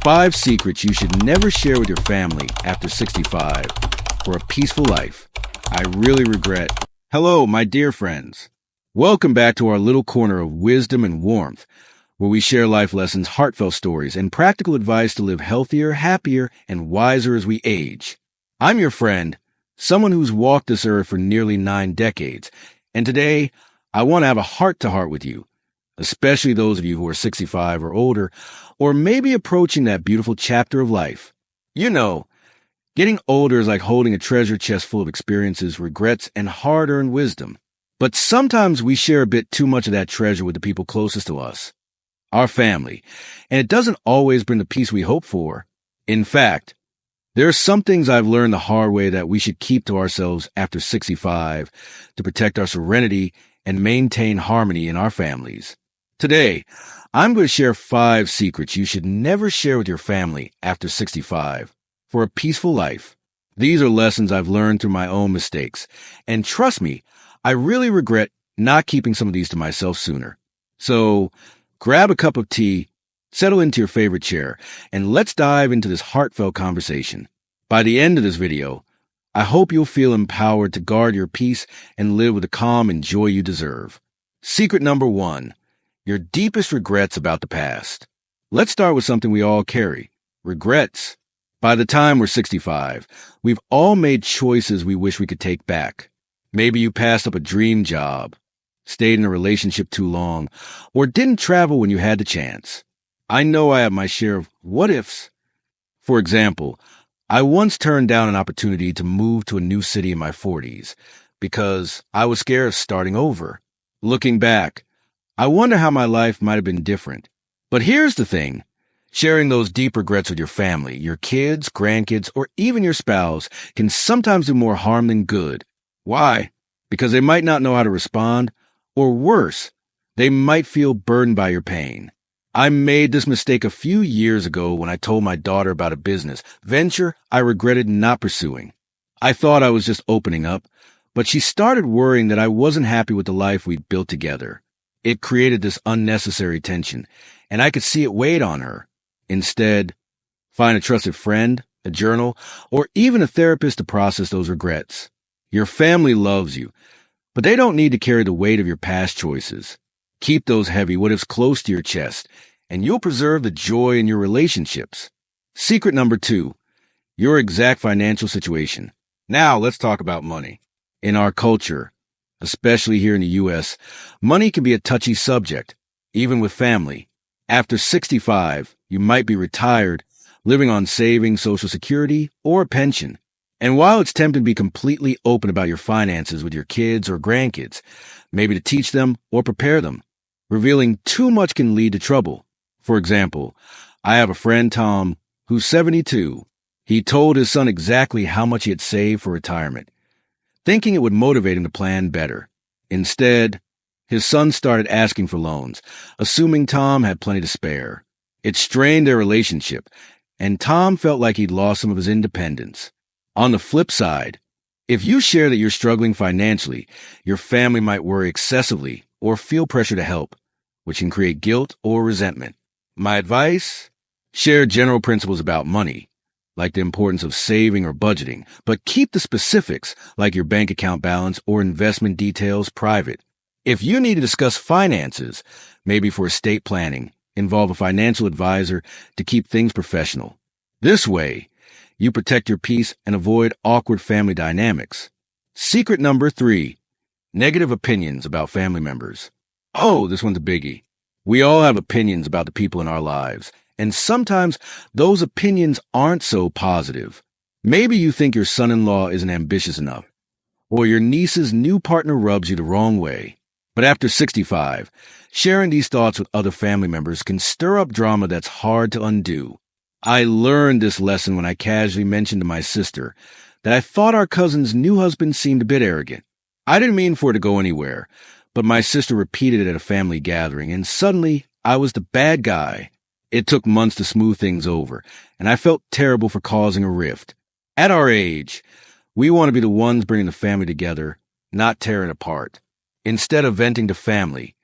5 secrets you should never share with your family after 65 for a peaceful life. I really regret. Hello, my dear friends. Welcome back to our little corner of wisdom and warmth, where we share life lessons, heartfelt stories, and practical advice to live healthier, happier, and wiser as we age. I'm your friend, someone who's walked this earth for nearly 9 decades, and today I want to have a heart-to-heart with you, especially those of you who are 65 or older, or maybe approaching that beautiful chapter of life. You know, getting older is like holding a treasure chest full of experiences, regrets, and hard-earned wisdom. But sometimes we share a bit too much of that treasure with the people closest to us, our family, and it doesn't always bring the peace we hope for. In fact, there are some things I've learned the hard way that we should keep to ourselves after 65 to protect our serenity and maintain harmony in our families. Today, I'm going to share 5 secrets you should never share with your family after 65 for a peaceful life. These are lessons I've learned through my own mistakes, and trust me, I really regret not keeping some of these to myself sooner. So, grab a cup of tea, settle into your favorite chair, and let's dive into this heartfelt conversation. By the end of this video, I hope you'll feel empowered to guard your peace and live with the calm and joy you deserve. Secret number 1. Your deepest regrets about the past. Let's start with something we all carry. Regrets. By the time we're 65, we've all made choices we wish we could take back. Maybe you passed up a dream job, stayed in a relationship too long, or didn't travel when you had the chance. I know I have my share of what-ifs. For example, I once turned down an opportunity to move to a new city in my 40s because I was scared of starting over. Looking back, I wonder how my life might have been different. But here's the thing. Sharing those deep regrets with your family, your kids, grandkids, or even your spouse can sometimes do more harm than good. Why? Because they might not know how to respond, or worse, they might feel burdened by your pain. I made this mistake a few years ago when I told my daughter about a business venture I regretted not pursuing. I thought I was just opening up, but she started worrying that I wasn't happy with the life we'd built together. It created this unnecessary tension, and I could see it weighed on her. Instead, find a trusted friend, a journal, or even a therapist to process those regrets. Your family loves you, but they don't need to carry the weight of your past choices. Keep those heavy what-ifs close to your chest, and you'll preserve the joy in your relationships. Secret number 2, your exact financial situation. Now let's talk about money. In our culture, especially here in the U.S., money can be a touchy subject, even with family. After 65, you might be retired, living on savings, Social Security, or a pension. And while it's tempting to be completely open about your finances with your kids or grandkids, maybe to teach them or prepare them, revealing too much can lead to trouble. For example, I have a friend, Tom, who's 72. He told his son exactly how much he had saved for retirement, thinking it would motivate him to plan better. Instead, his son started asking for loans, assuming Tom had plenty to spare. It strained their relationship, and Tom felt like he'd lost some of his independence. On the flip side, if you share that you're struggling financially, your family might worry excessively or feel pressure to help, which can create guilt or resentment. My advice? Share general principles about money, like the importance of saving or budgeting, but keep the specifics, like your bank account balance or investment details, private. If you need to discuss finances, maybe for estate planning, involve a financial advisor to keep things professional. This way, you protect your peace and avoid awkward family dynamics. Secret number 3, negative opinions about family members. Oh, this one's a biggie. We all have opinions about the people in our lives, and sometimes those opinions aren't so positive. Maybe you think your son-in-law isn't ambitious enough, or your niece's new partner rubs you the wrong way. But after 65, sharing these thoughts with other family members can stir up drama that's hard to undo. I learned this lesson when I casually mentioned to my sister that I thought our cousin's new husband seemed a bit arrogant. I didn't mean for it to go anywhere, but my sister repeated it at a family gathering, and suddenly I was the bad guy. It took months to smooth things over, and I felt terrible for causing a rift. At our age, we want to be the ones bringing the family together, not tearing it apart. Instead of venting to family,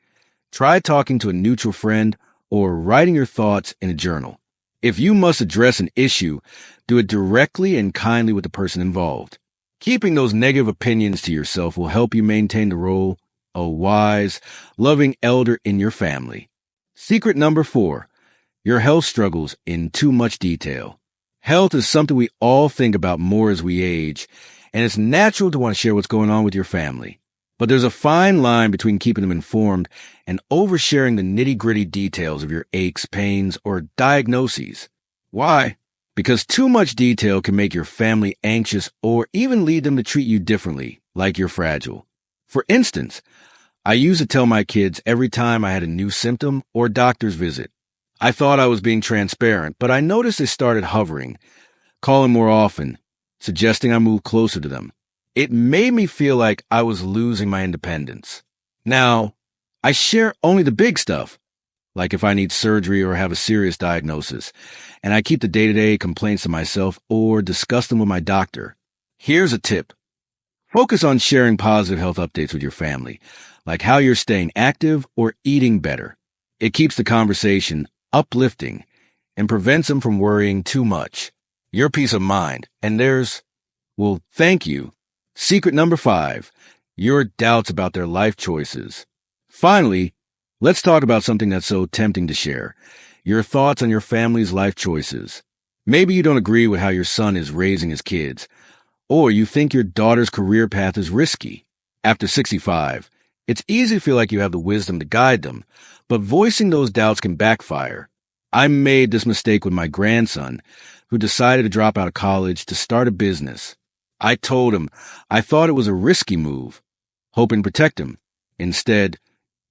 try talking to a neutral friend or writing your thoughts in a journal. If you must address an issue, do it directly and kindly with the person involved. Keeping those negative opinions to yourself will help you maintain the role of a wise, loving elder in your family. Secret number 4, your health struggles in too much detail. Health is something we all think about more as we age, and it's natural to want to share what's going on with your family. But there's a fine line between keeping them informed and oversharing the nitty-gritty details of your aches, pains, or diagnoses. Why? Because too much detail can make your family anxious or even lead them to treat you differently, like you're fragile. For instance, I used to tell my kids every time I had a new symptom or doctor's visit. I thought I was being transparent, but I noticed they started hovering, calling more often, suggesting I move closer to them. It made me feel like I was losing my independence. Now, I share only the big stuff, like if I need surgery or have a serious diagnosis, and I keep the day-to-day complaints to myself or discuss them with my doctor. Here's a tip. Focus on sharing positive health updates with your family, like how you're staying active or eating better. It keeps the conversation uplifting and prevents them from worrying too much. Your peace of mind, and theirs will thank you. Secret number 5, your doubts about their life choices. Finally, let's talk about something that's so tempting to share, your thoughts on your family's life choices. Maybe you don't agree with how your son is raising his kids, or you think your daughter's career path is risky. After 65, it's easy to feel like you have the wisdom to guide them, but voicing those doubts can backfire. I made this mistake with my grandson, who decided to drop out of college to start a business. I told him I thought it was a risky move, hoping to protect him. Instead,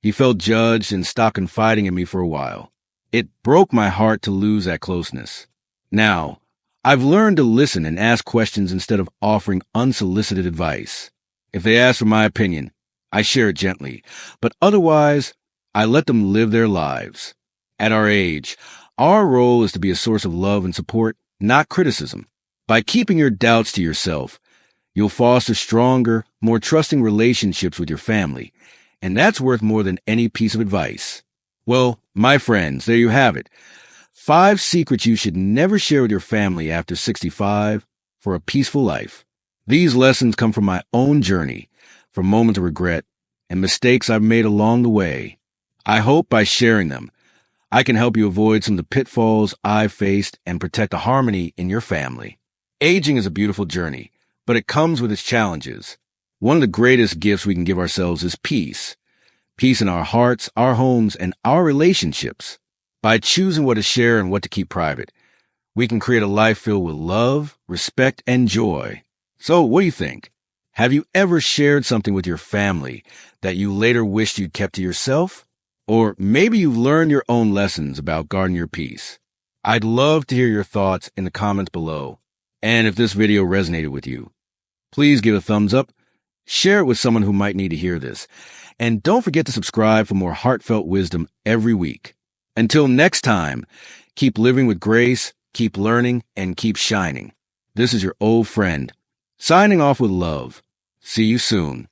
he felt judged and stopped confiding in me for a while. It broke my heart to lose that closeness. Now, I've learned to listen and ask questions instead of offering unsolicited advice. If they ask for my opinion, I share it gently, but otherwise, I let them live their lives. At our age, our role is to be a source of love and support, not criticism. By keeping your doubts to yourself, you'll foster stronger, more trusting relationships with your family, and that's worth more than any piece of advice. Well, my friends, there you have it. 5 secrets you should never share with your family after 65 for a peaceful life. These lessons come from my own journey, from moments of regret and mistakes I've made along the way. I hope by sharing them, I can help you avoid some of the pitfalls I've faced and protect the harmony in your family. Aging is a beautiful journey, but it comes with its challenges. One of the greatest gifts we can give ourselves is peace. Peace in our hearts, our homes, and our relationships. By choosing what to share and what to keep private, we can create a life filled with love, respect, and joy. So, what do you think? Have you ever shared something with your family that you later wished you'd kept to yourself? Or maybe you've learned your own lessons about guarding your peace. I'd love to hear your thoughts in the comments below. And if this video resonated with you, please give a thumbs up, share it with someone who might need to hear this, and don't forget to subscribe for more heartfelt wisdom every week. Until next time, keep living with grace, keep learning, and keep shining. This is your old friend, signing off with love. See you soon.